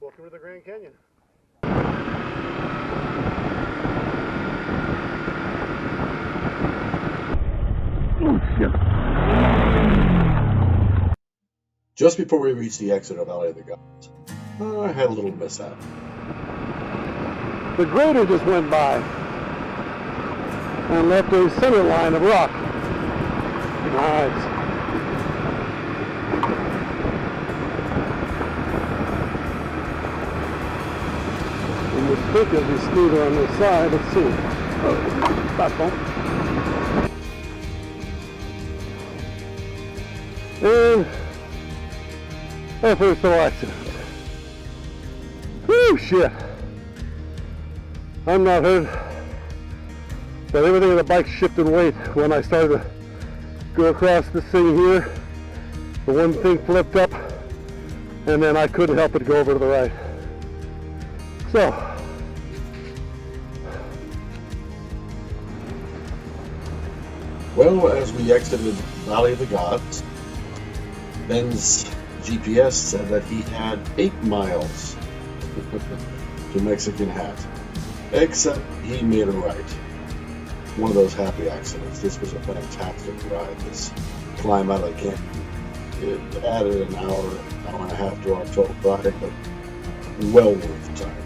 Welcome to the Grand Canyon. Oh, shit. Just before we reached the exit of Valley of the Gods, I had a little mishap. The grader just went by and left a center line of rock. Nice. And you'd think it'd be smoother on this side. Let's see. Oh, stop bump. And our first little accident. Whew, shit. I'm not hurt, but everything in the bike shifted weight when I started to go across this thing here. The one thing flipped up, and then I couldn't help but go over to the right. So, Well, as we exited Valley of the Gods, Ben's GPS said that he had 8 miles to Mexican Hat. Except he made a right. One of those happy accidents. This was a fantastic ride. This climb out of the canyon. It added an hour and a half to our total ride, but well worth the time.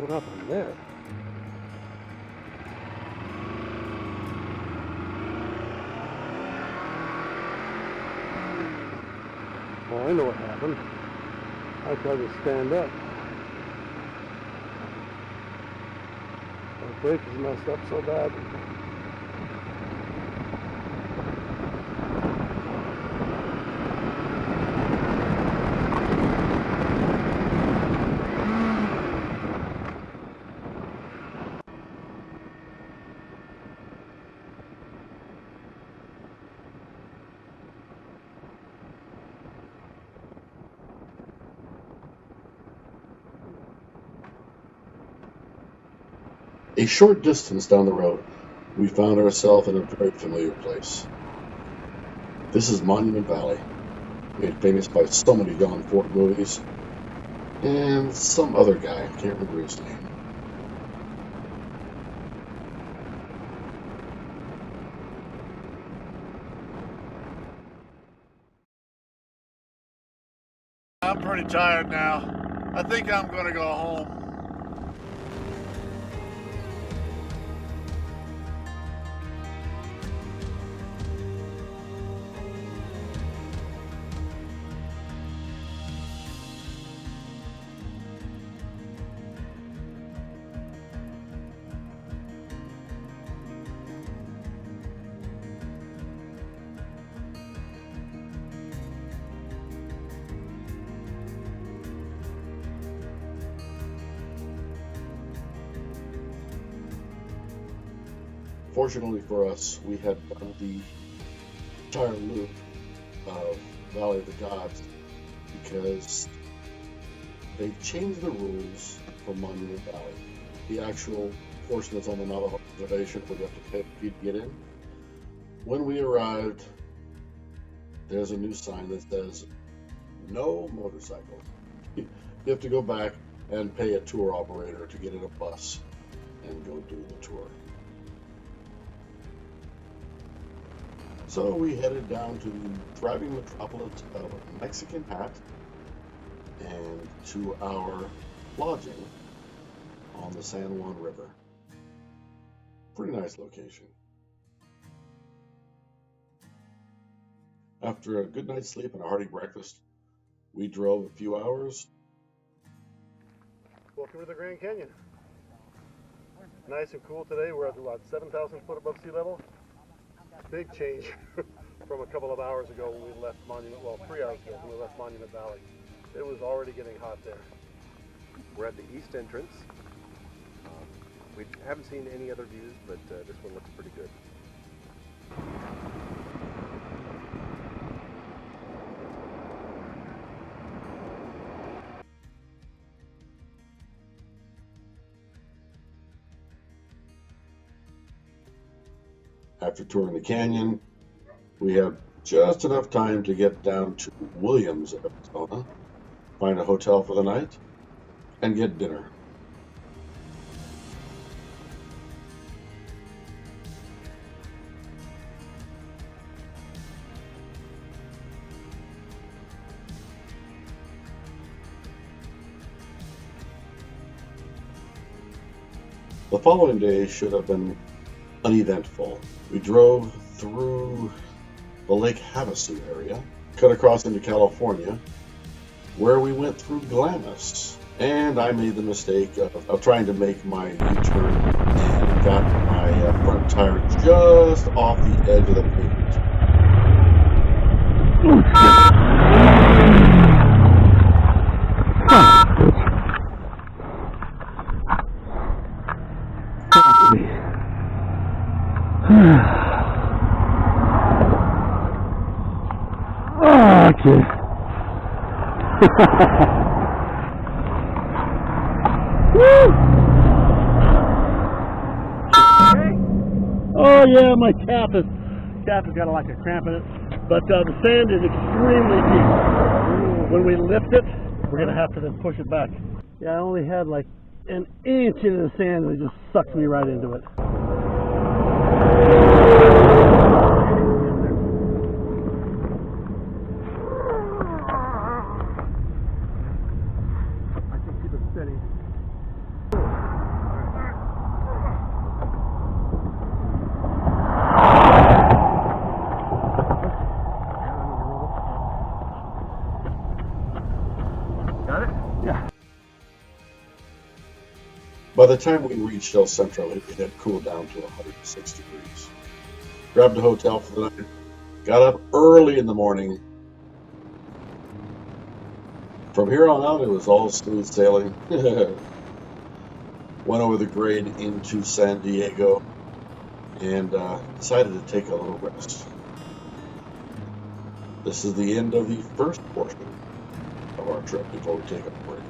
what happened there? Oh, I know what happened. I tried to stand up. My brake is messed up so bad. A short distance down the road, we found ourselves in a very familiar place. This is Monument Valley, made famous by so many John Ford movies, and some other guy, I can't remember his name. I'm pretty tired now. I think I'm gonna go home. Fortunately for us, we had done the entire loop of Valley of the Gods because they changed the rules for Monument Valley. The actual portion that's on the Navajo Reservation where you have to pay a fee to get in. When we arrived, there's a new sign that says, no motorcycles. You have to go back and pay a tour operator to get in a bus and go do the tour. So we headed down to the thriving metropolis of Mexican Hat and to our lodging on the San Juan River. Pretty nice location. After a good night's sleep and a hearty breakfast, we drove a few hours. Welcome to the Grand Canyon. Nice and cool today. We're at about 7,000 foot above sea level. Big change from a couple of hours ago when we left Monument, well, 3 hours ago when we left Monument Valley. It was already getting hot there. We're at the east entrance. We haven't seen any other views, but this one looks pretty good. After touring the canyon, we have just enough time to get down to Williams, Arizona, find a hotel for the night, and get dinner. The following day should have been uneventful. We drove through the Lake Havasu area, cut across into California, where we went through Glamis. And I made the mistake of trying to make my U-turn and got my front tire just off the edge of the pavement. Okay. Oh yeah, my calf has got like a cramp in it, but the sand is extremely deep. When we lift it, we're gonna have to then push it back. Yeah, I only had like an inch into the sand and it just sucked me right into it. By the time we reached El Centro, it had cooled down to 106 degrees. Grabbed a hotel for the night, got up early in the morning. From here on out, it was all smooth sailing. Went over the grade into San Diego and decided to take a little rest. This is the end of the first portion of our trip before we take a break.